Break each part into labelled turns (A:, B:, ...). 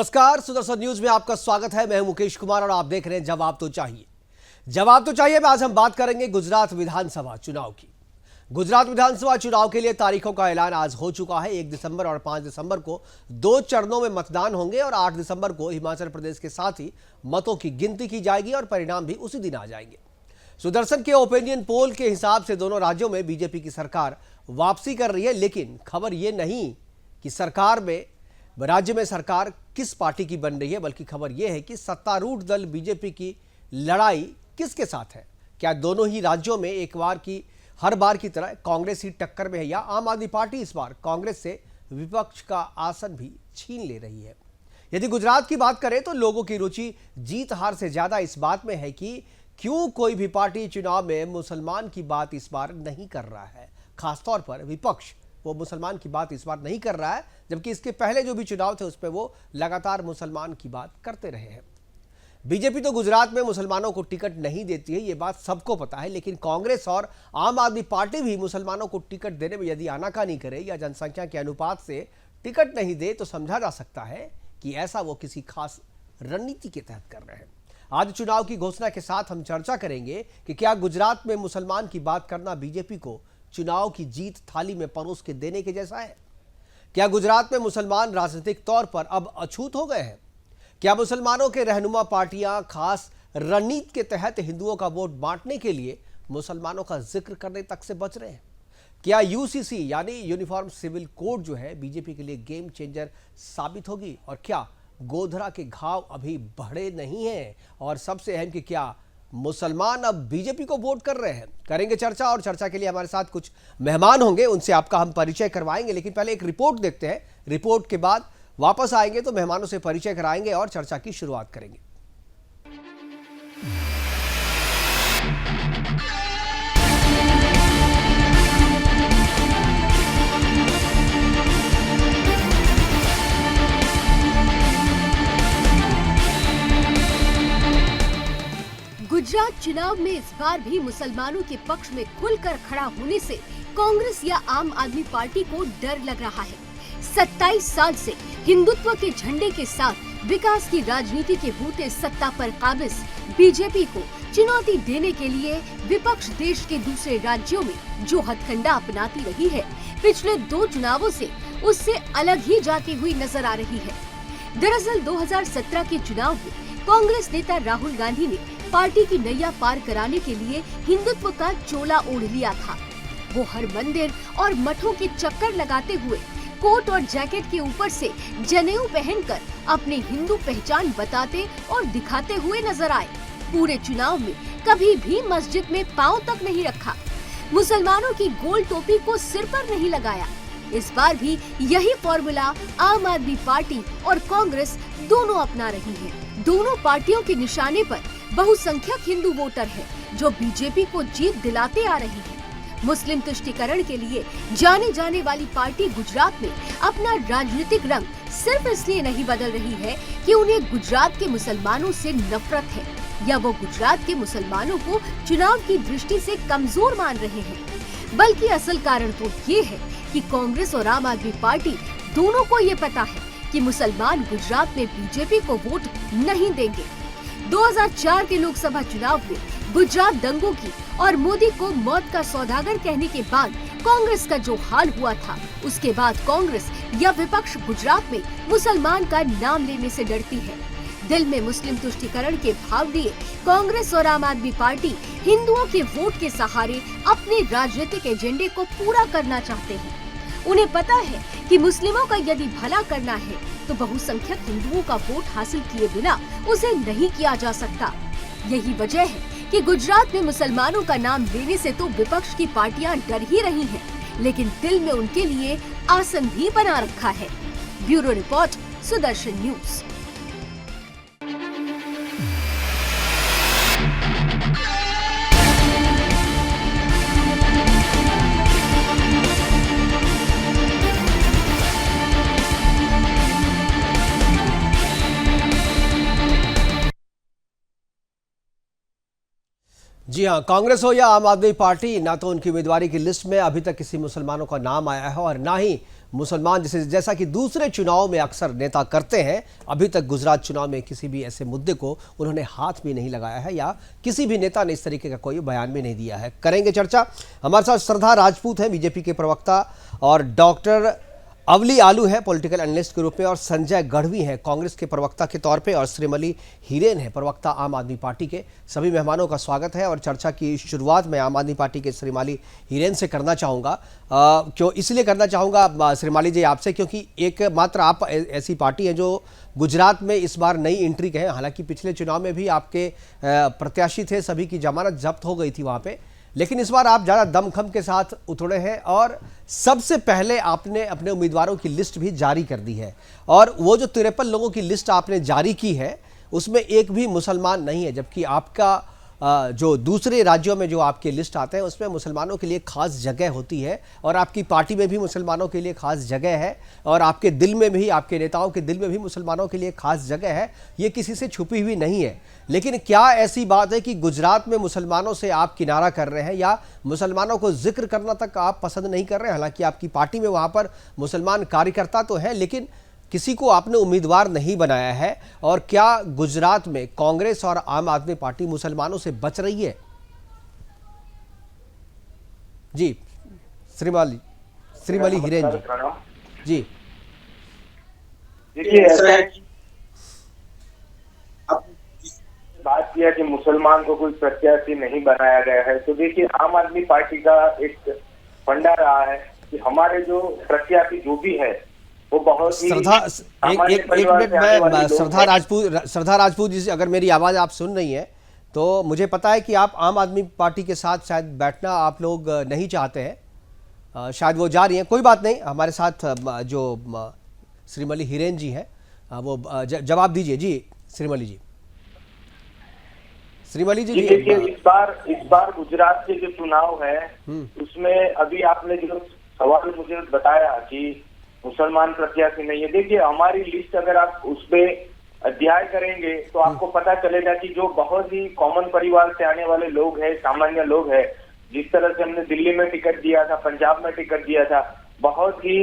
A: नमस्कार, सुदर्शन न्यूज में आपका स्वागत है। मैं हूं मुकेश कुमार और आप देख रहे हैं जवाब तो चाहिए। जवाब तो चाहिए में आज हम बात करेंगे गुजरात विधानसभा चुनाव की। गुजरात विधानसभा चुनाव के लिए तारीखों का ऐलान आज हो चुका है। 1 दिसंबर और 5 दिसंबर को 2 चरणों में मतदान होंगे और 8 दिसंबर को हिमाचल प्रदेश के साथ ही मतों की गिनती की जाएगी और परिणाम भी उसी दिन आ जाएंगे। सुदर्शन के ओपिनियन पोल के हिसाब से दोनों राज्यों में बीजेपी की सरकार वापसी कर रही है, लेकिन खबर यह नहीं कि राज्य में सरकार किस पार्टी की बन रही है, बल्कि खबर यह है कि सत्तारूढ़ दल बीजेपी की लड़ाई किसके साथ है। क्या दोनों ही राज्यों में हर बार की तरह कांग्रेस ही टक्कर में है, या आम आदमी पार्टी इस बार कांग्रेस से विपक्ष का आसन भी छीन ले रही है। यदि गुजरात की बात करें तो लोगों की रुचि जीत हार से ज्यादा इस बात में है कि क्यों कोई भी पार्टी चुनाव में मुसलमान की बात इस बार नहीं कर रहा है। खासतौर पर विपक्ष वो मुसलमान की बात इस बार नहीं कर रहा है, जबकि इसके पहले जो भी चुनाव थे उस पर वो लगातार मुसलमान की बात करते रहे हैं। बीजेपी तो गुजरात में मुसलमानों को टिकट नहीं देती है, ये बात सबको पता है, लेकिन कांग्रेस और आम आदमी पार्टी भी मुसलमानों को टिकट देने में यदि आनाकानी करे या जनसंख्या के अनुपात से टिकट नहीं दे तो समझा जा सकता है कि ऐसा वो किसी खास रणनीति के तहत कर रहे हैं। आज चुनाव की घोषणा के साथ हम चर्चा करेंगे कि क्या गुजरात में मुसलमान की बात करना बीजेपी को चुनाव की जीत थाली में परोस के देने के जैसा है। क्या गुजरात में मुसलमान राजनीतिक तौर पर अब अछूत हो गए हैं। क्या मुसलमानों के रहनुमा पार्टियां खास रणनीति के तहत हिंदुओं का वोट बांटने के लिए मुसलमानों का जिक्र करने तक से बच रहे हैं। क्या यूसीसी यानी यूनिफॉर्म सिविल कोड जो है बीजेपी के लिए गेम चेंजर साबित होगी, और क्या गोधरा के घाव अभी बढ़े नहीं हैं, और सबसे अहम कि क्या मुसलमान अब बीजेपी को वोट कर रहे हैं। करेंगे चर्चा, और चर्चा के लिए हमारे साथ कुछ मेहमान होंगे, उनसे आपका हम परिचय करवाएंगे। लेकिन पहले एक रिपोर्ट देखते हैं, रिपोर्ट के बाद वापस आएंगे तो मेहमानों से परिचय कराएंगे और चर्चा की शुरुआत करेंगे।
B: गुजरात चुनाव में इस बार भी मुसलमानों के पक्ष में खुलकर खड़ा होने से कांग्रेस या आम आदमी पार्टी को डर लग रहा है। 27 साल से हिंदुत्व के झंडे के साथ विकास की राजनीति के भूते सत्ता पर काबिज बीजेपी को चुनौती देने के लिए विपक्ष देश के दूसरे राज्यों में जो हथकंडा अपनाती रही है, पिछले 2 चुनावों से उससे अलग ही जाती हुई नजर आ रही है। दरअसल 2017 के चुनाव में कांग्रेस नेता राहुल गांधी ने पार्टी की नैया पार कराने के लिए हिंदुत्व का चोला ओढ़ लिया था। वो हर मंदिर और मठों के चक्कर लगाते हुए कोट और जैकेट के ऊपर से जनेऊ पहनकर अपनी हिंदू पहचान बताते और दिखाते हुए नजर आए। पूरे चुनाव में कभी भी मस्जिद में पांव तक नहीं रखा, मुसलमानों की गोल टोपी को सिर पर नहीं लगाया। इस बार भी यही फॉर्मूला आम आदमी पार्टी और कांग्रेस दोनों अपना रही है। दोनों पार्टियों के निशाने पर बहुसंख्यक हिंदू वोटर है जो बीजेपी को जीत दिलाते आ रही है। मुस्लिम तुष्टीकरण के लिए जाने जाने वाली पार्टी गुजरात में अपना राजनीतिक रंग सिर्फ इसलिए नहीं बदल रही है कि उन्हें गुजरात के मुसलमानों से नफरत है, या वो गुजरात के मुसलमानों को चुनाव की दृष्टि से कमजोर मान रहे हैं, बल्कि असल कारण तो ये है कि कांग्रेस और आम आदमी पार्टी दोनों को ये पता है कि मुसलमान गुजरात में बीजेपी को वोट नहीं देंगे। 2004 के लोकसभा चुनाव में गुजरात दंगों की और मोदी को मौत का सौदागर कहने के बाद कांग्रेस का जो हाल हुआ था, उसके बाद कांग्रेस या विपक्ष गुजरात में मुसलमान का नाम लेने से डरती है। दिल में मुस्लिम तुष्टीकरण के भाव लिए कांग्रेस और आम आदमी पार्टी हिंदुओं के वोट के सहारे अपने राजनीतिक एजेंडे को पूरा करना चाहते हैं। उन्हें पता है कि मुस्लिमों का यदि भला करना है तो बहुसंख्यक हिंदुओं का वोट हासिल किए बिना उसे नहीं किया जा सकता। यही वजह है कि गुजरात में मुसलमानों का नाम लेने से तो विपक्ष की पार्टियां डर ही रही हैं, लेकिन दिल में उनके लिए आसन भी बना रखा है। Bureau report, Sudarshan news.
A: जी हाँ, कांग्रेस हो या आम आदमी पार्टी, ना तो उनकी उम्मीदवारी की लिस्ट में अभी तक किसी मुसलमानों का नाम आया है और ना ही मुसलमान जैसा कि दूसरे चुनाव में अक्सर नेता करते हैं, अभी तक गुजरात चुनाव में किसी भी ऐसे मुद्दे को उन्होंने हाथ भी नहीं लगाया है या किसी भी नेता ने इस तरीके का कोई बयान भी नहीं दिया है। करेंगे चर्चा। हमारे साथ श्रद्धा राजपूत हैं, बीजेपी के प्रवक्ता, और डॉक्टर अवली आलू है पॉलिटिकल एनालिस्ट के रूप में, और संजय गढ़वी हैं कांग्रेस के प्रवक्ता के तौर पे, और श्रीमली हिरेन है प्रवक्ता आम आदमी पार्टी के। सभी मेहमानों का स्वागत है और चर्चा की शुरुआत मैं आम आदमी पार्टी के श्रीमली हिरेन से करना चाहूँगा। क्यों इसलिए करना चाहूँगा श्रीमली जी आपसे, क्योंकि एक मात्र आप ऐसी पार्टी है जो गुजरात में इस बार नई एंट्री के हैं। हालांकि पिछले चुनाव में भी आपके प्रत्याशी थे, सभी की जमानत जब्त हो गई थी वहाँ पर, लेकिन इस बार आप ज़्यादा दमखम के साथ उतरे हैं और सबसे पहले आपने अपने उम्मीदवारों की लिस्ट भी जारी कर दी है। और वो जो 53 लोगों की लिस्ट आपने जारी की है उसमें एक भी मुसलमान नहीं है, जबकि आपका जो दूसरे राज्यों में जो आपके लिस्ट आते हैं उसमें मुसलमानों के लिए खास जगह होती है, और आपकी पार्टी में भी मुसलमानों के लिए खास जगह है, और आपके दिल में भी, आपके नेताओं के दिल में भी मुसलमानों के लिए खास जगह है। ये किसी से छुपी हुई नहीं है। लेकिन क्या ऐसी बात है कि गुजरात में मुसलमानों से आप किनारा कर रहे हैं या मुसलमानों को जिक्र करना तक आप पसंद नहीं कर रहे हैं? हालांकि आपकी पार्टी में वहाँ पर मुसलमान कार्यकर्ता तो हैं, लेकिन किसी को आपने उम्मीदवार नहीं बनाया है। और क्या गुजरात में कांग्रेस और आम आदमी पार्टी मुसलमानों से बच रही है? जी श्रीमली हिरेन जी।
C: देखिए ऐसा है कि अब बात किया कि मुसलमान को कोई प्रत्याशी नहीं बनाया गया है, तो देखिए आम आदमी पार्टी का एक फंडा रहा है कि हमारे जो प्रत्याशी जो भी है वो बहुत ही
A: एक मिनट, मैं श्रद्धा राजपूत जी से, अगर मेरी आवाज़ आप सुन रही हैं तो मुझे पता है कि आप आम आदमी पार्टी के साथ शायद बैठना आप लोग नहीं चाहते हैं, शायद वो जा रही हैं। कोई बात नहीं, हमारे साथ जो श्रीमली हिरेन जी हैं वो जवाब दीजिए। जी श्रीमली जी। श्रीमली जी
C: देखिए इस बार गुजरात के जो चुनाव है उसमें अभी आपने जो सवाल मुझे बताया कि मुसलमान प्रत्याशी नहीं है, देखिए हमारी लिस्ट अगर आप उस पे अध्ययन करेंगे तो आपको पता चलेगा कि जो बहुत ही कॉमन परिवार से आने वाले लोग हैं, सामान्य लोग हैं, जिस तरह से हमने दिल्ली में टिकट दिया था, पंजाब में टिकट दिया था, बहुत ही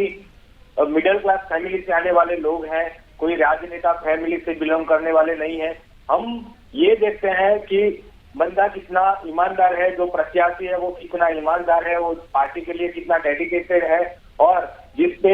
C: मिडिल क्लास फैमिली से आने वाले लोग हैं, कोई राजनेता फैमिली से बिलोंग करने वाले नहीं है। हम ये देखते हैं कि बंदा कितना ईमानदार है, जो प्रत्याशी है वो कितना ईमानदार है, वो पार्टी के लिए कितना डेडिकेटेड है, और जिसपे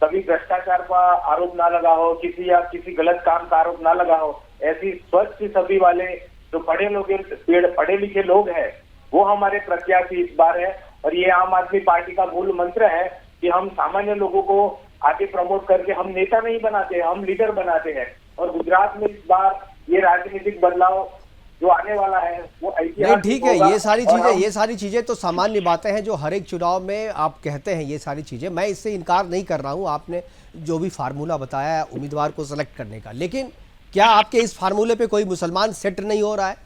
C: कभी भ्रष्टाचार का आरोप ना लगा हो, किसी गलत काम का आरोप ना लगा हो, ऐसी स्वच्छ सभी वाले जो पढ़े लिखे लोग हैं वो हमारे प्रत्याशी इस बार है। और ये आम आदमी पार्टी का मूल मंत्र है कि हम सामान्य लोगों को आगे प्रमोट करके हम नेता नहीं बनाते, हम लीडर बनाते हैं। और गुजरात में इस बार ये राजनीतिक बदलाव जो आने वाला है वो ऐतिहासिक
A: ठीक है। ये सारी चीजें तो सामान्य बातें हैं जो हर एक चुनाव में आप कहते हैं। ये सारी चीजें मैं इससे इनकार नहीं कर रहा हूं, आपने जो भी फार्मूला बताया है उम्मीदवार को सेलेक्ट करने का, लेकिन क्या आपके इस फार्मूले पे कोई मुसलमान सेट नहीं हो रहा है?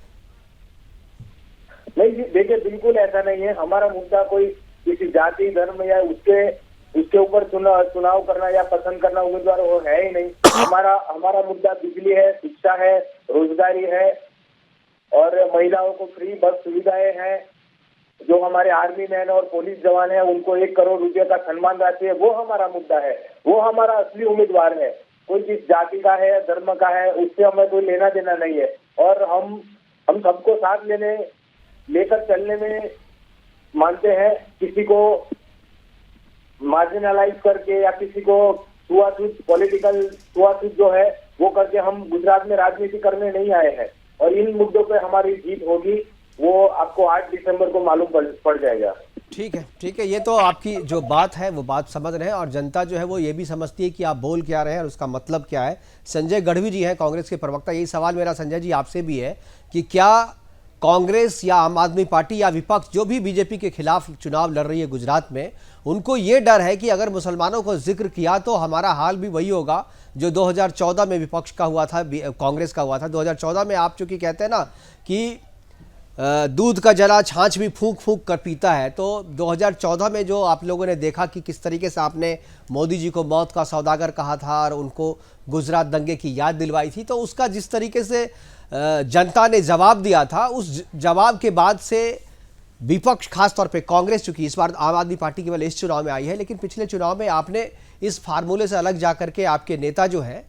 C: नहीं जी, देखिए बिल्कुल ऐसा नहीं है। हमारा मुद्दा कोई किसी जाति धर्म या उसके ऊपर चुनाव करना या पसंद करना उम्मीदवार वो है ही नहीं। हमारा मुद्दा बिजली है, शिक्षा है, रोजगारी है, और महिलाओं को फ्री बस सुविधाएं हैं, जो हमारे आर्मी मैन और पुलिस जवान है उनको 1 करोड़ रुपए का सम्मान राशि है, वो हमारा मुद्दा है, वो हमारा असली उम्मीदवार है। कोई जिस जाति का है, धर्म का है, उससे हमें कोई लेना देना नहीं है। और हम सबको साथ लेकर चलने में मानते हैं। किसी को मार्जिनलाइज करके या किसी को पॉलिटिकल छुआछूत जो है वो करके हम गुजरात में राजनीति करने नहीं आए हैं। और इन मुद्दों पे हमारी जीत होगी, वो आपको 8 दिसंबर को मालूम पड़ जाएगा।
A: ठीक है। ये तो आपकी जो बात है वो बात समझ रहे हैं, और जनता जो है वो ये भी समझती है कि आप बोल क्या रहे हैं और उसका मतलब क्या है। संजय गढ़वी जी हैं कांग्रेस के प्रवक्ता। यही सवाल मेरा संजय जी आपसे भी है कि क्या कांग्रेस या आम आदमी पार्टी या विपक्ष जो भी बीजेपी के खिलाफ चुनाव लड़ रही है गुजरात में, उनको ये डर है कि अगर मुसलमानों को जिक्र किया तो हमारा हाल भी वही होगा जो 2014 में विपक्ष का हुआ था, कांग्रेस का हुआ था। 2014 में आप चूंकि कहते हैं ना कि दूध का जला छाछ भी फूंक फूंक कर पीता है, तो 2014 में जो आप लोगों ने देखा कि किस तरीके से आपने मोदी जी को मौत का सौदागर कहा था और उनको गुजरात दंगे की याद दिलवाई थी, तो उसका जिस तरीके से जनता ने जवाब दिया था, उस जवाब के बाद से विपक्ष खासतौर पे कांग्रेस, चूंकि इस बार आम आदमी पार्टी केवल इस चुनाव में आई है, लेकिन पिछले चुनाव में आपने इस फार्मूले से अलग जाकर के आपके नेता जो है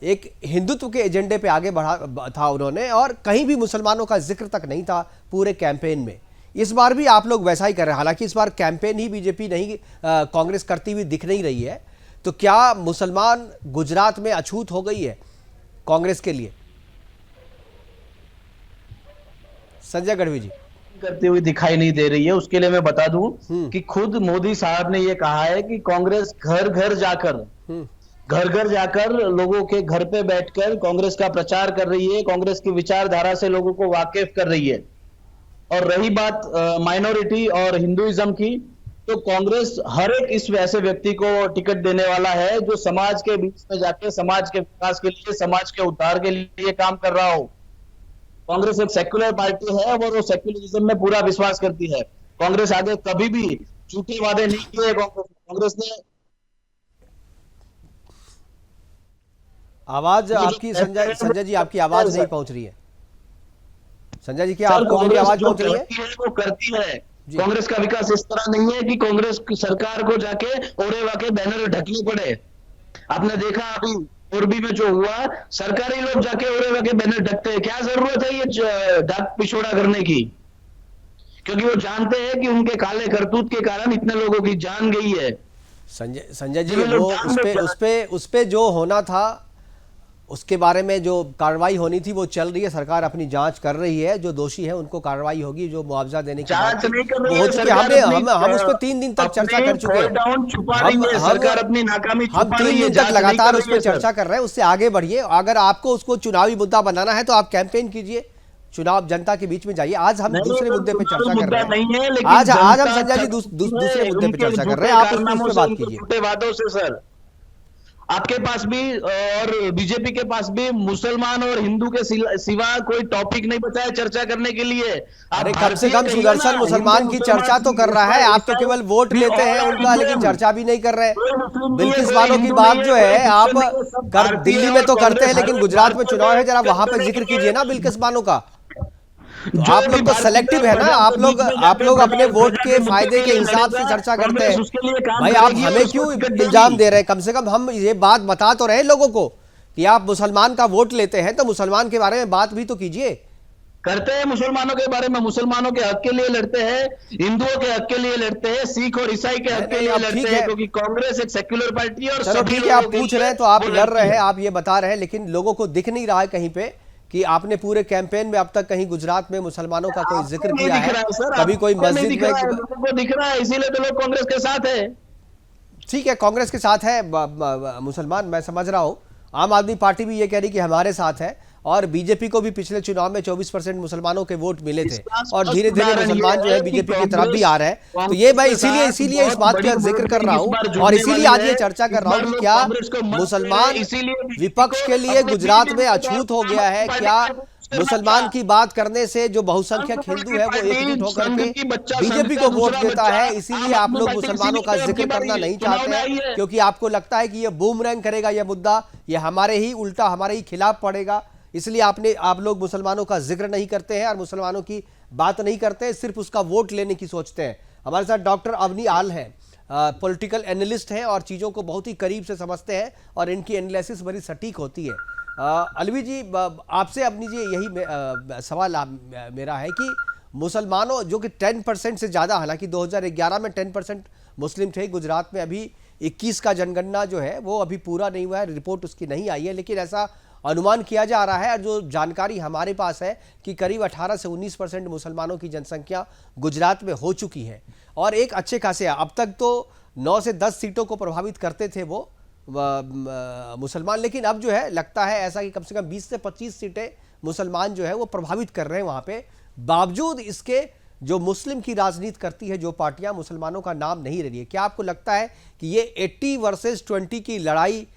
A: एक हिंदुत्व के एजेंडे पे आगे बढ़ा था उन्होंने, और कहीं भी मुसलमानों का जिक्र तक नहीं था पूरे कैंपेन में। इस बार भी आप लोग वैसा ही कर रहे हैं, हालांकि इस बार कैंपेन ही बीजेपी नहीं कांग्रेस करती हुई दिख नहीं रही है। तो क्या मुसलमान गुजरात में अछूत हो गई है कांग्रेस के लिए? संजय गढ़वी जी।
D: करती हुई दिखाई नहीं दे रही है। उसके लिए मैं बता दूं कि खुद मोदी साहब ने ये कहा है कि कांग्रेस घर घर जाकर लोगों के घर पे बैठकर कांग्रेस का प्रचार कर रही है, कांग्रेस की विचारधारा से लोगों को वाकिफ कर रही है। और रही बात माइनॉरिटी और हिंदुइज्म की, तो कांग्रेस हर एक इस वैसे व्यक्ति को टिकट देने वाला है जो समाज के बीच में जाके समाज के विकास के लिए, समाज के उद्धार के लिए काम कर रहा हो। कांग्रेस एक सेक्युलर पार्टी है और वो सेक्युलरिज्म में पूरा विश्वास करती है। कांग्रेस आगे कभी भी झूठे वादे नहीं किए। कांग्रेस ने
A: आवाज आपकी संजय जी, आपकी आवाज नहीं पहुंच रही है। संजय जी, क्या आपको मेरी आवाज पहुंच रही है?
D: वो करती है। कांग्रेस का विकास इस तरह नहीं है कि कांग्रेस की सरकार को जाके ओरेवा के बैनर ढकने पड़े। आपने देखा अभी मोरबी में जो हुआ, सरकारी लोग जाके ओरेवा के बैनर ढकते हैं। क्या जरूरत है ये डाक पिछोड़ा करने की? क्योंकि वो जानते हैं कि उनके काले करतूत के कारण इतने लोगों की जान गई है।
A: संजय जी, वो उस पे जो होना था, उसके बारे में जो कार्रवाई होनी थी वो चल रही है। सरकार अपनी जांच कर रही है, जो दोषी है उनको कार्रवाई होगी, जो मुआवजा देने की बात हो चुकी है। हम उस पर 3 दिन तक चर्चा कर चुके हैं। हम 3 दिन तक लगातार उस पर चर्चा कर रहे हैं। उससे आगे बढ़िए। अगर आपको उसको चुनावी मुद्दा बनाना है तो आप कैंपेन कीजिए, चुनाव जनता के बीच में जाइए। आज हम दूसरे मुद्दे पे चर्चा कर रहे हैं। आज हम संजय जी दूसरे मुद्दे पे चर्चा कर रहे हैं, आप उस पर बात कीजिए।
D: वादों से सर, आपके पास भी और बीजेपी के पास भी मुसलमान और हिंदू के सिवा कोई टॉपिक नहीं बचा है चर्चा करने के लिए।
A: अरे कम से कम सुदर्शन मुसलमान की चर्चा तो कर रहा है। आप तो केवल वोट लेते हैं उनका, लेकिन चर्चा भी नहीं कर रहे। बिल्किस बानो की बात जो है आप दिल्ली में तो करते हैं, लेकिन गुजरात में चुनाव है, जरा वहां पर जिक्र कीजिए ना बिल्किस बानो का। तो आप लोग तो सेलेक्टिव है ना, आप लोग अपने वोट के फायदे के हिसाब से चर्चा करते हैं। भाई आप हमें क्यों इल्जाम दे रहे हैं? कम से कम हम ये बात बता तो रहे लोगों को कि आप मुसलमान का वोट लेते हैं, तो मुसलमान के बारे में बात भी तो कीजिए।
D: करते हैं मुसलमानों के बारे में, मुसलमानों के हक के लिए लड़ते हैं, हिंदुओं के हक के लिए लड़ते हैं, सिख और ईसाई के हक के लिए लड़ते हैं, क्योंकि कांग्रेस एक सेक्युलर पार्टी है। और
A: चलो ठीक है, आप पूछ रहे हैं तो आप लड़ रहे हैं, आप ये बता रहे हैं, लेकिन लोगों को दिख नहीं रहा है कहीं पे कि आपने पूरे कैंपेन में अब तक कहीं गुजरात में मुसलमानों का कोई जिक्र किया है, कभी कोई मस्जिद में
D: दिख रहा है, इसीलिए तो लोग कांग्रेस के साथ है।
A: ठीक है, कांग्रेस के साथ है मुसलमान, मैं समझ रहा हूं। आम आदमी पार्टी भी ये कह रही कि हमारे साथ है, और बीजेपी को भी पिछले चुनाव में 24% मुसलमानों के वोट मिले थे, और धीरे धीरे मुसलमान जो है बीजेपी की तरफ भी आ रहे हैं। तो ये मैं इसीलिए इस बात का जिक्र कर रहा हूं, और इसीलिए आज ये चर्चा कर रहा हूं कि क्या मुसलमान विपक्ष के लिए गुजरात में अछूत हो गया है? क्या मुसलमान की बात करने से जो बहुसंख्यक हिंदू है वो एकजुट होकर के बीजेपी को वोट देता है? इसीलिए आप लोग मुसलमानों का जिक्र करना नहीं चाहते हैं, क्योंकि आपको लगता है कि ये बूमरैंग करेगा, ये मुद्दा ये हमारे ही उल्टा, हमारे ही खिलाफ पड़ेगा। इसलिए आप लोग मुसलमानों का जिक्र नहीं करते हैं और मुसलमानों की बात नहीं करते हैं, सिर्फ उसका वोट लेने की सोचते हैं। हमारे साथ डॉक्टर अवनी आल हैं, पॉलिटिकल एनालिस्ट हैं और चीज़ों को बहुत ही करीब से समझते हैं, और इनकी एनालिसिस बड़ी सटीक होती है। अलवी जी, आपसे अपनी जी यही सवाल मेरा है कि मुसलमानों जो कि 10% से ज़्यादा, हालांकि 2011 में 10% मुस्लिम थे, गुजरात में अभी 21 का जनगणना जो है वो अभी पूरा नहीं हुआ है, रिपोर्ट उसकी नहीं आई है, लेकिन ऐसा अनुमान किया जा रहा है, और जो जानकारी हमारे पास है कि करीब 18 से 19% मुसलमानों की जनसंख्या गुजरात में हो चुकी है, और एक अच्छे खासे, अब तक तो 9 से 10 सीटों को प्रभावित करते थे वो मुसलमान, लेकिन अब जो है लगता है ऐसा कि कम से कम 20 से 25 सीटें मुसलमान जो है वो प्रभावित कर रहे हैं वहाँ पे। बावजूद इसके जो मुस्लिम की राजनीति करती है जो पार्टियां, मुसलमानों का नाम नहीं ले रही है। क्या आपको लगता है कि ये 80 वर्सेस 20 की लड़ाई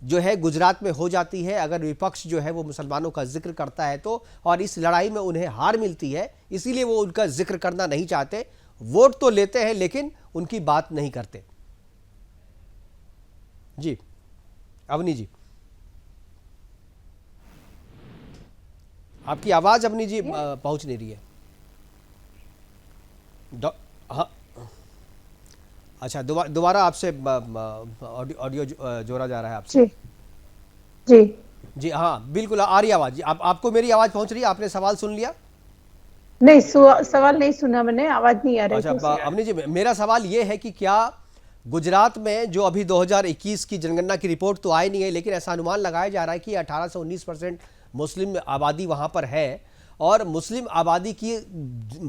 A: जो है गुजरात में हो जाती है अगर विपक्ष जो है वो मुसलमानों का जिक्र करता है तो, और इस लड़ाई में उन्हें हार मिलती है, इसीलिए वो उनका जिक्र करना नहीं चाहते, वोट तो लेते हैं लेकिन उनकी बात नहीं करते? जी अवनी जी, आपकी आवाज अवनी जी पहुंच नहीं रही है। हाँ, अच्छा, दोबारा आपसे ऑडियो जोड़ा जा रहा है आपसे।
E: जी जी
A: जी हाँ, बिल्कुल आ रही आवाज। आपको मेरी आवाज पहुंच रही है? आपने सवाल सुन लिया?
E: नहीं, सवाल नहीं सुना मैंने, आवाज नहीं आ रही थी।
A: अच्छा, अवनी जी, मेरा सवाल ये है कि क्या गुजरात में जो अभी 2021 की जनगणना की रिपोर्ट तो आई नहीं है, लेकिन ऐसा अनुमान लगाया जा रहा है कि 18 से 19% मुस्लिम आबादी वहां पर है, और मुस्लिम आबादी की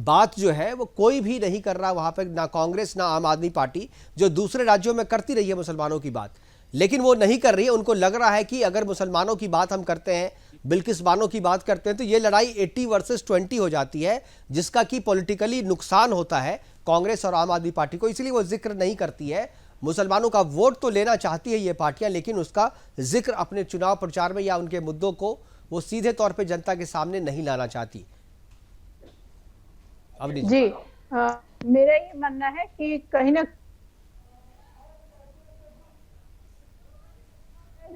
A: बात जो है वो कोई भी नहीं कर रहा वहां पर, ना कांग्रेस ना आम आदमी पार्टी, जो दूसरे राज्यों में करती रही है मुसलमानों की बात, लेकिन वो नहीं कर रही है। उनको लग रहा है कि अगर मुसलमानों की बात हम करते हैं, बिल्किस बानो की बात करते हैं, तो ये लड़ाई 80 वर्सेस 20 हो जाती है, जिसका कि पॉलिटिकली नुकसान होता है कांग्रेस और आम आदमी पार्टी को, इसलिए वो जिक्र नहीं करती है। मुसलमानों का वोट तो लेना चाहती है ये पार्टियां, लेकिन उसका जिक्र अपने चुनाव प्रचार में या उनके मुद्दों को वो सीधे तौर पे जनता के सामने नहीं लाना चाहती। अवनी
E: जी, मेरा ये मानना है कि कहीं ना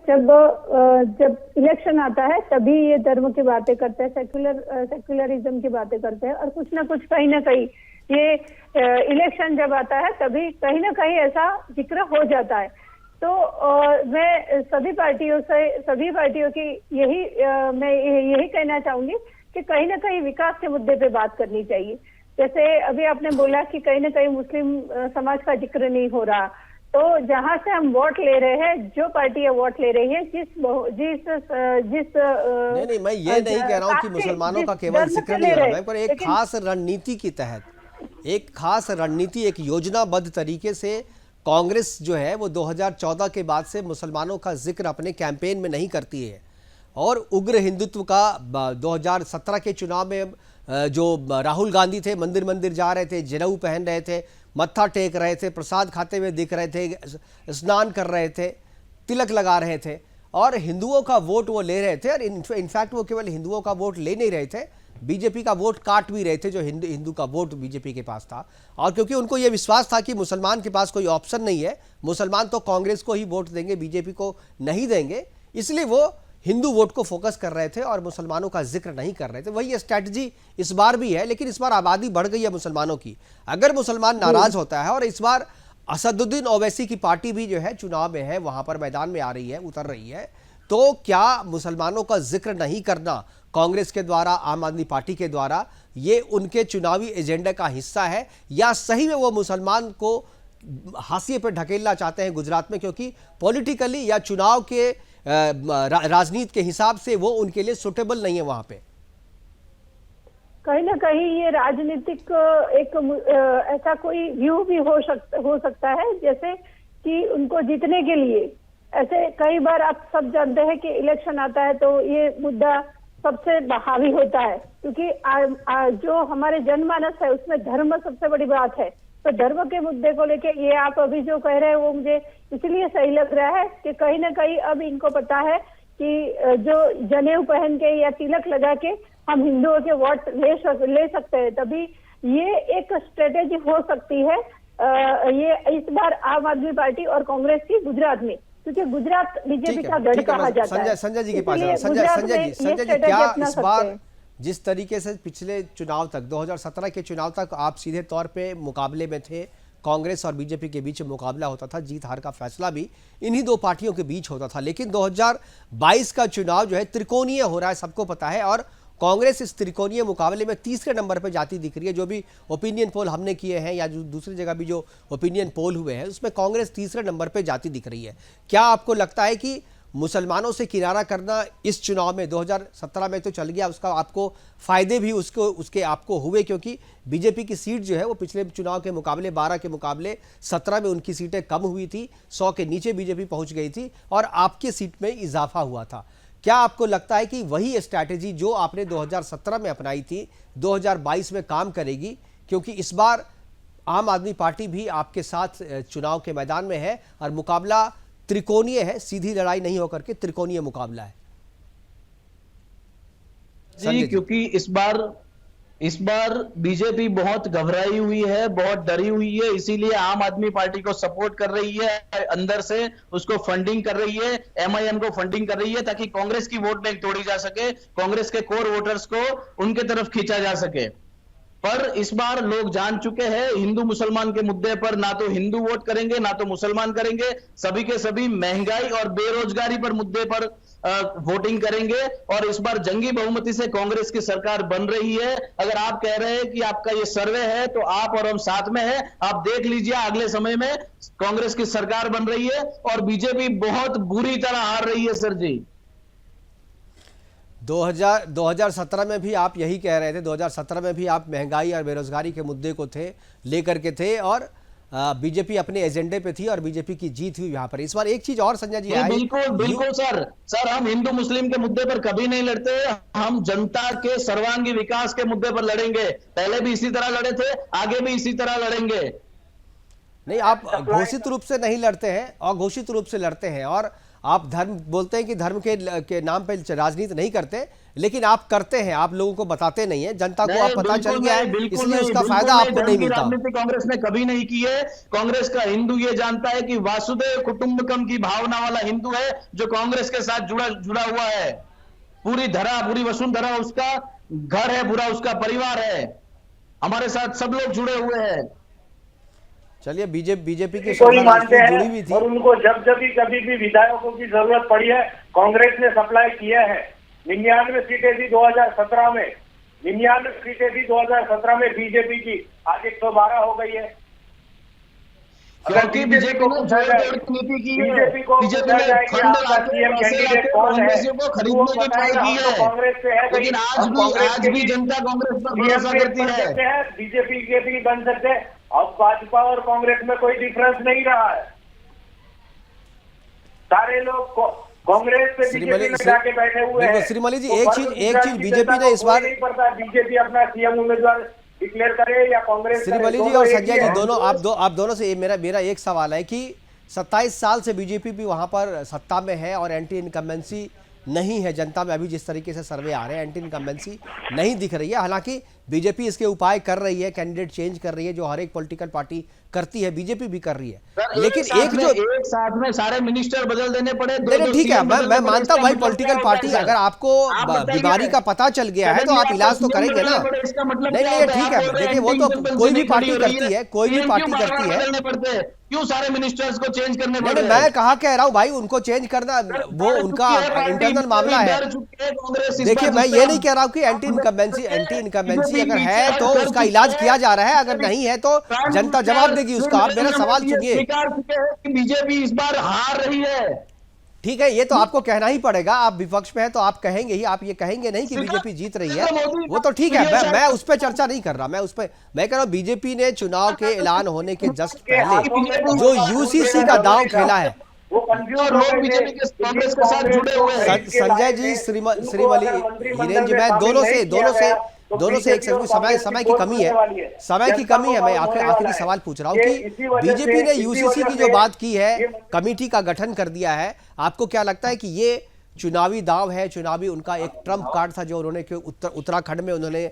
E: जब इलेक्शन आता है तभी ये धर्म की बातें करते हैं, सेक्युलरिज्म की बातें करते हैं, और कुछ ना कुछ कहीं ना कहीं ये इलेक्शन जब आता है तभी कहीं ना कहीं ऐसा जिक्र हो जाता है। तो मैं सभी पार्टियों की मैं यही कहना चाहूंगी कि कहीं ना कहीं विकास के मुद्दे पे बात करनी चाहिए। जैसे अभी आपने बोला कि कहीं ना कहीं मुस्लिम समाज का जिक्र नहीं हो रहा, तो जहां से हम वोट ले रहे हैं, जो पार्टियां वोट ले रही है,
A: नहीं, मैं ये नहीं कह रहा हूं कि मुसलमानों का केवल जिक्र नहीं हो रहा है, पर एक खास रणनीति के तहत, एक खास रणनीति, एक योजनाबद्ध तरीके से कांग्रेस जो है वो 2014 के बाद से मुसलमानों का जिक्र अपने कैंपेन में नहीं करती है, और उग्र हिंदुत्व का 2017 के चुनाव में जो राहुल गांधी थे, मंदिर मंदिर जा रहे थे, जनेऊ पहन रहे थे, मत्था टेक रहे थे, प्रसाद खाते हुए दिख रहे थे, स्नान कर रहे थे, तिलक लगा रहे थे, और हिंदुओं का वोट वो ले रहे थे। और इनफैक्ट वो केवल हिंदुओं का वोट ले नहीं रहे थे, बीजेपी का वोट काट भी रहे थे, जो हिंदू का वोट बीजेपी के पास था। और क्योंकि उनको ये विश्वास था कि मुसलमान के पास कोई ऑप्शन नहीं है, मुसलमान तो कांग्रेस को ही वोट देंगे, बीजेपी को नहीं देंगे, इसलिए वो हिंदू वोट को फोकस कर रहे थे और मुसलमानों का जिक्र नहीं कर रहे थे। वही स्ट्रैटेजी इस बार भी है, लेकिन इस बार आबादी बढ़ गई है मुसलमानों की। अगर मुसलमान नाराज होता है, और इस बार असदुद्दीन ओवैसी की पार्टी भी जो है चुनाव में है, वहां पर मैदान में आ रही है, उतर रही है, तो क्या मुसलमानों का जिक्र नहीं करना कांग्रेस के द्वारा, आम आदमी पार्टी के द्वारा, ये उनके चुनावी एजेंडे का हिस्सा है, या सही में वो मुसलमान को हाशिए पर ढकेलना चाहते हैं गुजरात में, क्योंकि पॉलिटिकली या चुनाव के राजनीति के हिसाब से वो उनके लिए सुटेबल नहीं है वहां पे?
E: कहीं ना कहीं ये राजनीतिक एक ऐसा कोई व्यू भी हो सकता है, जैसे कि उनको जीतने के लिए, ऐसे कई बार आप सब जानते हैं कि इलेक्शन आता है तो ये मुद्दा सबसे हावी होता है, क्योंकि जो हमारे जनमानस है उसमें धर्म सबसे बड़ी बात है। तो धर्म के मुद्दे को लेके ये आप अभी जो कह रहे हैं वो मुझे इसलिए सही लग रहा है कि कहीं ना कहीं अब इनको पता है कि जो जनेऊ पहन के या तिलक लगा के हम हिंदुओं के वोट ले सकते हैं, तभी ये एक स्ट्रेटेजी हो सकती है ये इस बार आम आदमी पार्टी और कांग्रेस की गुजरात में, क्योंकि गुजरात बीजेपी का गढ़ कहा जाता है।
A: संजय जी के पास, संजय जी, क्या इस बार जिस तरीके से पिछले चुनाव तक, 2017 के चुनाव तक आप सीधे तौर पे मुकाबले में थे, कांग्रेस और बीजेपी के बीच मुकाबला होता था, जीत हार का फैसला भी इन्हीं दो पार्टियों के बीच होता था, लेकिन 2022 का चुनाव जो है त्रिकोणीय हो रहा है, सबको पता है, और कांग्रेस इस त्रिकोणीय मुकाबले में तीसरे नंबर पर जाती दिख रही है। जो भी ओपिनियन पोल हमने किए हैं या जो दूसरी जगह भी जो ओपिनियन पोल हुए हैं, उसमें कांग्रेस तीसरे नंबर पर जाती दिख रही है। क्या आपको लगता है कि मुसलमानों से किनारा करना इस चुनाव में, 2017 में तो चल गया, उसका आपको फायदे भी उसके आपको हुए, क्योंकि बीजेपी की सीट जो है वो पिछले चुनाव के मुकाबले 12 के मुकाबले 17 में उनकी सीटें कम हुई थी, 100 के नीचे बीजेपी पहुंच गई थी, और आपकी सीट में इजाफा हुआ था। क्या आपको लगता है कि वही स्ट्रैटेजी जो आपने 2017 में अपनाई थी 2022 में काम करेगी, क्योंकि इस बार आम आदमी पार्टी भी आपके साथ चुनाव के मैदान में है और मुकाबला त्रिकोणीय है, सीधी लड़ाई नहीं होकर के त्रिकोणीय मुकाबला है?
D: जी, क्योंकि इस बार बीजेपी बहुत घबराई हुई है, बहुत डरी हुई है, इसीलिए आम आदमी पार्टी को सपोर्ट कर रही है, अंदर से उसको फंडिंग कर रही है, एमआईएम को फंडिंग कर रही है, ताकि कांग्रेस की वोट बैंक तोड़ी जा सके, कांग्रेस के कोर वोटर्स को उनके तरफ खींचा जा सके। पर इस बार लोग जान चुके हैं हिंदू मुसलमान के मुद्दे पर ना तो हिंदू वोट करेंगे ना तो मुसलमान करेंगे, सभी के सभी महंगाई और बेरोजगारी पर मुद्दे पर वोटिंग करेंगे। और इस बार जंगी बहुमति से कांग्रेस की सरकार बन रही है। अगर आप कह रहे हैं कि आपका ये सर्वे है तो आप और हम साथ में हैं, आप देख लीजिए अगले समय में कांग्रेस की सरकार बन रही है और बीजेपी बहुत बुरी तरह हार रही है सर जी।
A: 2017 में भी आप यही कह रहे थे, 2017 में भी आप महंगाई और बेरोजगारी के मुद्दे को लेकर के थे और बीजेपी अपने एजेंडे पे थी और बीजेपी की जीत हुई यहाँ पर। इस बार एक चीज और संजय जी आई,
D: बिल्कुल सर हम हिंदू मुस्लिम के मुद्दे पर कभी नहीं लड़ते, हम जनता के सर्वांगी विकास के मुद्दे पर लड़ेंगे। पहले भी इसी तरह लड़े थे, आगे भी इसी तरह लड़ेंगे।
A: नहीं, आप घोषित रूप से नहीं लड़ते हैं, अघोषित रूप से लड़ते हैं और आप धर्म बोलते हैं कि धर्म के नाम पे राजनीति नहीं करते, लेकिन आप करते हैं, आप लोगों को बताते नहीं है, जनता को आप पता चल गया है, इसलिए उसका फायदा आपको नहीं मिलता।
D: राजनीति कांग्रेस ने कभी नहीं की है। कांग्रेस का हिंदू ये जानता है कि वासुदेव कुटुंबकम की भावना वाला हिंदू है जो कांग्रेस के साथ जुड़ा हुआ है। पूरी वसुंधरा उसका घर है, पूरा उसका परिवार है, हमारे साथ सब लोग जुड़े हुए हैं।
A: चलिए, बीजेपी की
C: कोई मानते
A: जुड़ी हुई
C: हैं
A: थी
C: और उनको जब भी कभी भी विधायकों की जरूरत पड़ी है कांग्रेस ने सप्लाई किया है। 99 सीटें थी 2017 में, 99 सीटें थी 2017 में बीजेपी की, आज 112 हो गई है।
D: क्योंकि बीजेपी को नीति की है, बीजेपी ने फंड
C: सीएम कैंडिडेट कौन है
D: को खरीदने की ट्राई की है,
C: कांग्रेस से है,
D: लेकिन आज भी जनता कांग्रेस पर भरोसा करती है।
C: बीजेपी के भी बन सकते हैं। अब भाजपा और कांग्रेस में कोई डिफरेंस नहीं रहा है, सारे लोग कांग्रेस से बीजेपी में जाके बैठे हुए हैं।
A: श्रीमली जी, एक चीज बीजेपी ने इस बार
C: नहीं पड़ता बीजेपी अपना सीएम उम्मीदवार डिक्लेयर करे या कांग्रेस।
A: श्रीमली जी और संजय जी दोनों, आप दोनों से मेरा एक सवाल है कि 27 साल से बीजेपी भी वहां पर सत्ता में है और एंटी इनकम्बेंसी नहीं है जनता में। अभी जिस तरीके से सर्वे आ रहे हैं एंटी इनकम्बेंसी नहीं दिख रही है, हालांकि बीजेपी इसके उपाय कर रही है, कैंडिडेट चेंज कर रही है, जो हर एक पॉलिटिकल पार्टी करती है, बीजेपी भी कर रही है। लेकिन
D: एक साथ में सारे मिनिस्टर बदल देने पड़े।
A: ठीक है, मैं मानता हूँ भाई, पॉलिटिकल पार्टी अगर आपको बीमारी का पता चल गया है तो आप इलाज तो करेंगे ना। नहीं, ठीक है, देखिए वो तो कोई भी पार्टी करती है, कोई भी पार्टी करती है।
D: क्यों सारे मिनिस्टर्स को चेंज करने पड़े?
A: मैं कहा कह रहा हूँ भाई, उनको चेंज करना वो उनका इंटरनल मामला है। देखिए, मैं ये नहीं कह रहा हूँ कि एंटी इनकम्बेंसी अगर है तो उसका इलाज किया जा रहा है, अगर नहीं है तो जनता जवाब देगी उसका। आप मेरा सवाल सुनिए।
D: बीजेपी इस बार हार रही है।
A: ठीक है, ये तो आपको कहना ही पड़ेगा, आप विपक्ष में है तो आप कहेंगे ही, आप ये कहेंगे नहीं कि बीजेपी जीत रही है, वो तो ठीक है। मैं उस पर चर्चा नहीं कर रहा, मैं कह रहा हूँ बीजेपी ने चुनाव के ऐलान होने के जस्ट पहले जो यूसीसी का दांव खेला है,
D: लोग बीजेपी के कांग्रेस के साथ जुड़े हुए हैं।
A: संजय जी, श्रीमली, हिरेन जी, मैं दोनों से एक समय की कमी है, मैं आखिरी सवाल पूछ रहा हूँ कि बीजेपी ने यूसीसी की जो बात की है, कमेटी का गठन कर दिया है, आपको क्या लगता है कि ये चुनावी दांव है, चुनावी उनका एक ट्रम्प कार्ड था जो उन्होंने उत्तराखंड में उन्होंने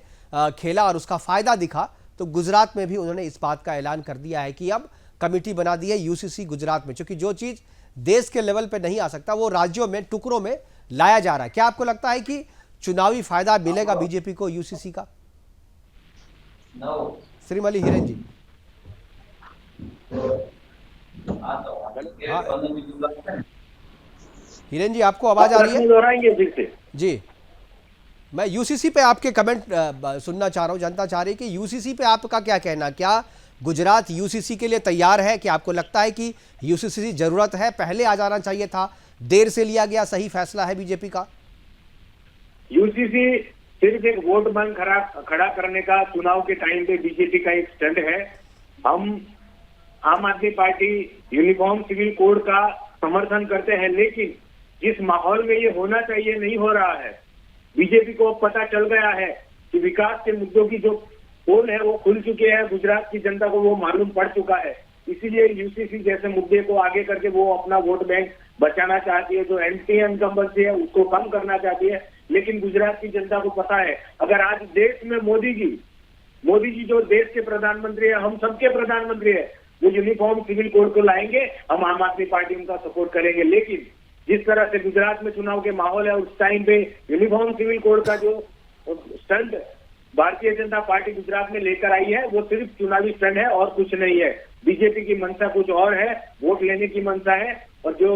A: खेला और उसका फायदा दिखा, तो गुजरात में भी उन्होंने इस बात का ऐलान कर दिया है कि अब कमेटी बना दी है यूसीसी गुजरात में, क्योंकि जो चीज देश के लेवल पे नहीं आ सकता वो राज्यों में टुकड़ों में लाया जा रहा है। क्या आपको लगता है कि चुनावी फायदा मिलेगा बीजेपी को यूसीसी का? श्रीमली हिरेन जी। हिरेन जी, आपको आवाज आ रही है? जी, मैं यूसीसी पे आपके कमेंट सुनना चाह रहा हूं। जनता चाह रही है कि यूसीसी पे आपका क्या कहना, क्या गुजरात यूसीसी के लिए तैयार है? कि आपको लगता है कि यूसीसी की जरूरत है, पहले आ जाना चाहिए था, देर से लिया गया, सही फैसला है बीजेपी का?
C: यूसीसी सिर्फ एक वोट बैंक खड़ा करने का चुनाव के टाइम पे बीजेपी का एक स्टंट है। हम आम आदमी पार्टी यूनिफॉर्म सिविल कोड का समर्थन करते हैं, लेकिन जिस माहौल में ये होना चाहिए नहीं हो रहा है। बीजेपी को पता चल गया है कि विकास के मुद्दों की जो पोल है वो खुल चुके हैं, गुजरात की जनता को वो मालूम पड़ चुका है, इसीलिए यूसीसी जैसे मुद्दे को आगे करके वो अपना वोट बैंक बचाना चाहती है, जो एंटी इनकम्बेंसी है उसको कम करना चाहती है। लेकिन गुजरात की जनता को पता है, अगर आज देश में मोदी जी जो देश के प्रधानमंत्री है, हम सबके प्रधानमंत्री है, वो यूनिफॉर्म सिविल कोड को लाएंगे, हम आम आदमी पार्टी उनका सपोर्ट करेंगे। लेकिन जिस तरह से गुजरात में चुनाव के माहौल है, उस टाइम पे यूनिफॉर्म सिविल कोड का जो स्टंट भारतीय जनता पार्टी गुजरात में लेकर आई है वो सिर्फ चुनावी स्टंट है और कुछ नहीं है। बीजेपी की मंशा कुछ और है, वोट लेने की मंशा है, और जो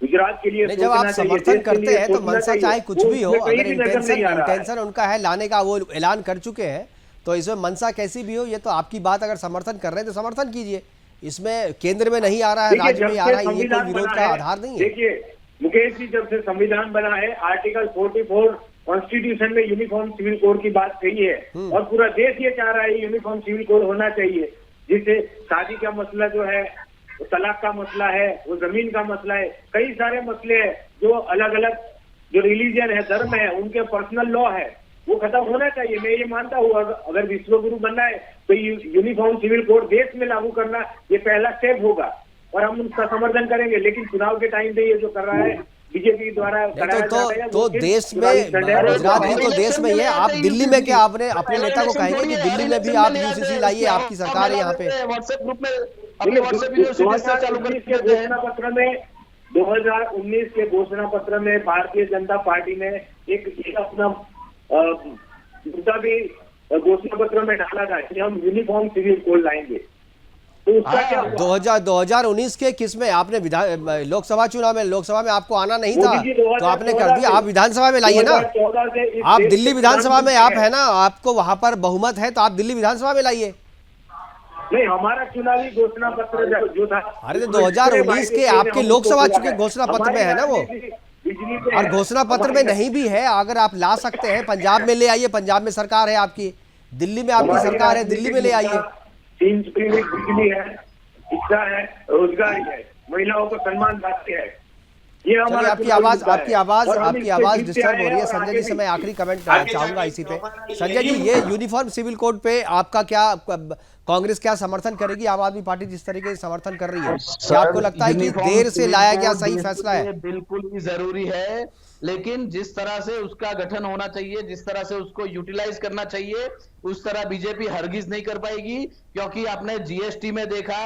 C: गुजरात के लिए
A: जब आप समर्थन करते हैं तो मनसा चाहे कुछ भी हो, अगर इंटेंशन उनका है लाने का, वो ऐलान कर चुके हैं, तो इसमें मनसा कैसी भी हो, ये तो आपकी बात, अगर समर्थन कर रहे हैं तो समर्थन कीजिए। इसमें केंद्र में नहीं आ रहा है, राज्य में आ रहा है, ये कोई विरोध का आधार नहीं है।
C: देखिए मुकेश जी, जब से संविधान बना है, आर्टिकल 44 कॉन्स्टिट्यूशन में यूनिफॉर्म सिविल कोड की बात कही है, और पूरा देश ये चाह रहा है यूनिफॉर्म सिविल कोड होना चाहिए, जिससे शादी का मसला जो है, तलाक का मसला है, वो जमीन का मसला है, कई सारे मसले हैं जो अलग अलग जो रिलीजन है, धर्म है, उनके पर्सनल लॉ है, वो खत्म होना चाहिए। मैं ये मानता हूँ अगर विश्व गुरु बनना है तो यूनिफॉर्म सिविल कोड देश में लागू करना ये पहला स्टेप होगा, और हम उसका समर्थन करेंगे। लेकिन चुनाव के टाइम पे ये जो कर रहा है बीजेपी द्वारा
A: तो देश में, गुजरात भी तो देश में ही है। आप दिल्ली में क्या आपने अपने नेता को कहेंगे कि दिल्ली में भी आप यूसीसी लाइए, आपकी सरकार है यहाँ पे।
D: व्हाट्सएप ग्रुप में अपने व्हाट्सएप यूनिवर्सिटी चालू कर
C: घोषणा पत्र में 2019 के घोषणा पत्र में भारतीय जनता पार्टी ने एक अपना मुद्दा भी घोषणा पत्र में डाला था कि हम यूनिफॉर्म सिविल कोड लाएंगे। तो उसका क्या हुआ?
A: 2019 के किसमें आपने लोकसभा चुनाव में, लोकसभा में आपको आना नहीं था तो आपने कर दिया। आप विधानसभा में लाइए ना, आप दिल्ली विधानसभा में आप है ना, आपको वहां पर बहुमत है तो आप दिल्ली विधानसभा में लाइए।
C: नहीं, हमारा चुनावी घोषणा पत्र जो था,
A: अरे तो 2019 के आपके लोकसभा चुके घोषणा पत्र में है ना वो, और घोषणा पत्र में नहीं भी है, अगर आप ला सकते हैं पंजाब में ले आइए, पंजाब में सरकार है आपकी, दिल्ली में आपकी सरकार है, दिल्ली में ले आइए।
C: 3 यूनिट बिजली है, शिक्षा है, रोजगारी है, महिलाओं को सम्मान राशि है। ये हमारा
A: आपकी आवाज डिस्टर्ब हो रही है संजय जी से मैं आखिरी कमेंट चाहूंगा इसी पे। संजय जी, ये यूनिफॉर्म सिविल कोड पे आपका क्या, कांग्रेस क्या समर्थन करेगी? आम आदमी पार्टी जिस तरीके से समर्थन कर रही है, क्या आपको लगता है कि देर से लाया गया सही फैसला है?
D: बिल्कुल ही जरूरी है, लेकिन जिस तरह से उसका गठन होना चाहिए, जिस तरह से उसको यूटिलाइज करना चाहिए, उस तरह बीजेपी हरगिज नहीं कर पाएगी। क्योंकि आपने जीएसटी में देखा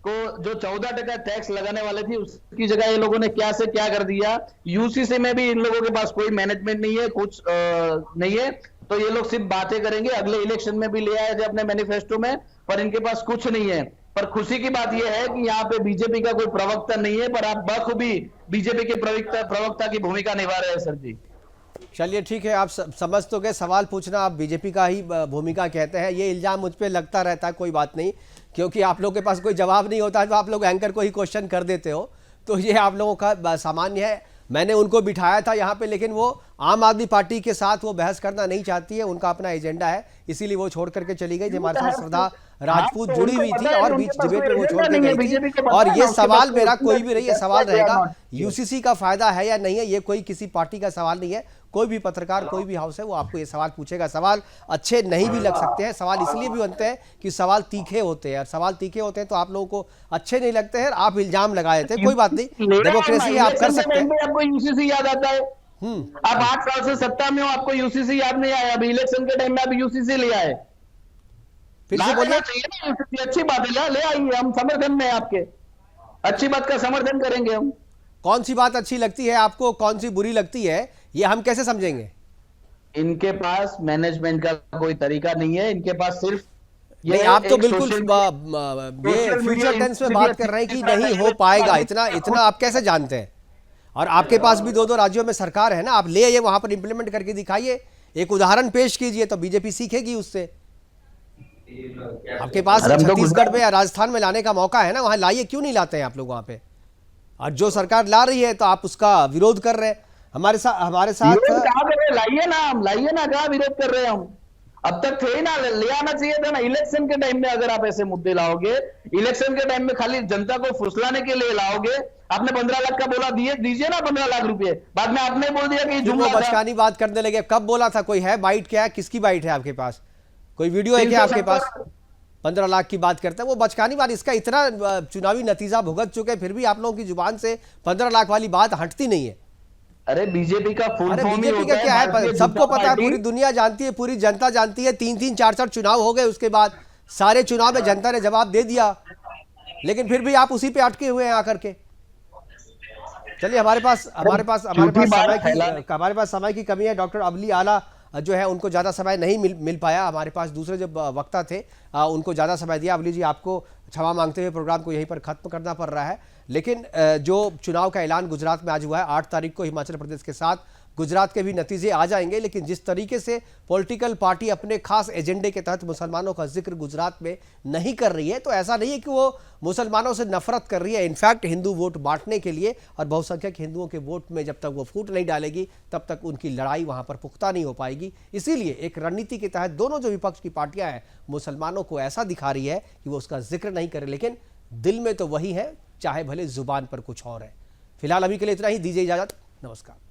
D: को जो 14% टैक्स लगाने वाले थे, उसकी जगह ये लोगों ने क्या से क्या कर दिया। यूसीसी में भी इन लोगों के पास कोई मैनेजमेंट नहीं है, कुछ नहीं है, तो ये लोग सिर्फ बातें करेंगे। अगले इलेक्शन में भी ले आए थे अपने मैनिफेस्टो में, पर इनके पास कुछ नहीं है। पर खुशी की बात यह है कि यहाँ पे बीजेपी का कोई प्रवक्ता नहीं है, पर आप बखूबी बीजेपी के प्रवक्ता की भूमिका निभा रहे हैं सर जी।
A: चलिए ठीक है, आप समझ तो गए, सवाल पूछना आप बीजेपी का ही भूमिका कहते हैं। ये इल्जाम मुझ पे लगता रहता है, कोई बात नहीं, क्योंकि आप लोगों के पास कोई जवाब नहीं होता है तो आप लोग एंकर को ही क्वेश्चन कर देते हो, तो ये आप लोगों का सामान्य है। मैंने उनको बिठाया था यहाँ पे, लेकिन वो आम आदमी पार्टी के साथ वो बहस करना नहीं चाहती है, उनका अपना एजेंडा है, इसीलिए वो छोड़ करके चली गई। हमारे साथ श्रद्धा राजपूत जुड़ी हुई थी और बीच डिबेट में वो छोड़ के गई थी। और ये सवाल मेरा कोई भी नहीं, ये सवाल रहेगा यूसीसी का फायदा है या नहीं है, ये कोई किसी पार्टी का सवाल नहीं है। कोई भी पत्रकार, कोई भी हाउस है, वो आपको ये सवाल पूछेगा। सवाल अच्छे नहीं भी लग सकते हैं, सवाल इसलिए भी बनते हैं कि सवाल तीखे होते हैं, और सवाल तीखे होते हैं तो आप लोगों को अच्छे नहीं लगते हैं, आप इल्जाम लगा देते हैं। कोई बात नहीं, डेमोक्रेसी है, आप कर सकते हैं।
D: आपको यूसीसी याद आता है? आप 8 साल से सत्ता में हो, आपको यूसीसी याद नहीं आया? अभी इलेक्शन के टाइम में आप यूसीसी ले आए,
A: फिर से बोलिए।
D: अच्छी बात है, ले आइए, हम समर्थन में आपके, अच्छी बात का समर्थन करेंगे हम।
A: कौन सी बात अच्छी लगती है आपको, कौन सी बुरी लगती है, ये हम कैसे समझेंगे?
D: इनके पास मैनेजमेंट का कोई तरीका नहीं है, इनके पास सिर्फ
A: नहीं, आप तो बिल्कुल ये फ्यूचर टेंस में बात कर रहे हैं कि नहीं हो पाएगा, इतना आप कैसे जानते हैं? और आपके पास भी 2 राज्यों में सरकार है ना, आप ले आइए, वहां पर इंप्लीमेंट करके दिखाइए, एक उदाहरण पेश कीजिए, तो बीजेपी सीखेगी उससे। आपके पास छत्तीसगढ़ में या राजस्थान में लाने का मौका है ना, वहां लाइए, क्यों नहीं लाते हैं आप लोग वहां पे? और जो सरकार ला रही है तो आप उसका विरोध कर रहे हैं। हमारे साथ
D: लाइए ना, हम लाइए ना, कहाँ विरोध कर रहे हैं हम? अब तक थे ही ना, ले आना चाहिए था ना। इलेक्शन के टाइम में अगर आप ऐसे मुद्दे लाओगे, इलेक्शन के टाइम में खाली जनता को फुसलाने के लिए लाओगे। आपने 15 लाख का बोला, दीजिए ना 15 लाख रुपए, बाद में आपने बोल दिया कि
A: जुम्मा बचकानी बात करने लगे। कब बोला था? कोई है बाइट? क्या है, किसकी बाइट है आपके पास? कोई वीडियो है क्या आपके पास? 15 लाख की बात करते हैं, वो बचकानी बात। इसका इतना चुनावी नतीजा भुगत चुके, फिर भी आप लोगों की जुबान से 15 लाख वाली बात हटती नहीं है।
D: अरे बीजेपी का फुल फॉर्म
A: बीजेपी का क्या है, सबको पता है, पूरी दुनिया जानती है, पूरी जनता जानती है। 3-3, 4-4 चुनाव हो गए, उसके बाद सारे चुनाव में जनता ने जवाब दे दिया, लेकिन फिर भी आप उसी पे अटके हुए हैं आकर के। चलिए, हमारे पास समय की कमी है। डॉक्टर अवली आला जो है उनको ज़्यादा समय नहीं मिल पाया। हमारे पास दूसरे जो वक्ता थे उनको ज़्यादा समय दिया। अवली जी, आपको क्षमा मांगते हुए प्रोग्राम को यहीं पर खत्म करना पड़ रहा है। लेकिन जो चुनाव का ऐलान गुजरात में आज हुआ है, 8 तारीख को हिमाचल प्रदेश के साथ गुजरात के भी नतीजे आ जाएंगे। लेकिन जिस तरीके से पॉलिटिकल पार्टी अपने खास एजेंडे के तहत मुसलमानों का जिक्र गुजरात में नहीं कर रही है, तो ऐसा नहीं है कि वो मुसलमानों से नफरत कर रही है। इनफैक्ट हिंदू वोट बांटने के लिए और बहुसंख्यक हिंदुओं के वोट में जब तक वो फूट नहीं डालेगी तब तक उनकी लड़ाई वहां पर पुख्ता नहीं हो पाएगी। इसीलिए एक रणनीति के तहत दोनों जो विपक्ष की पार्टियां हैं मुसलमानों को ऐसा दिखा रही है कि वो उसका जिक्र नहीं करे, लेकिन दिल में तो वही है, चाहे भले जुबान पर कुछ और है। फिलहाल अभी के लिए इतना ही, दीजिए इजाजत, नमस्कार।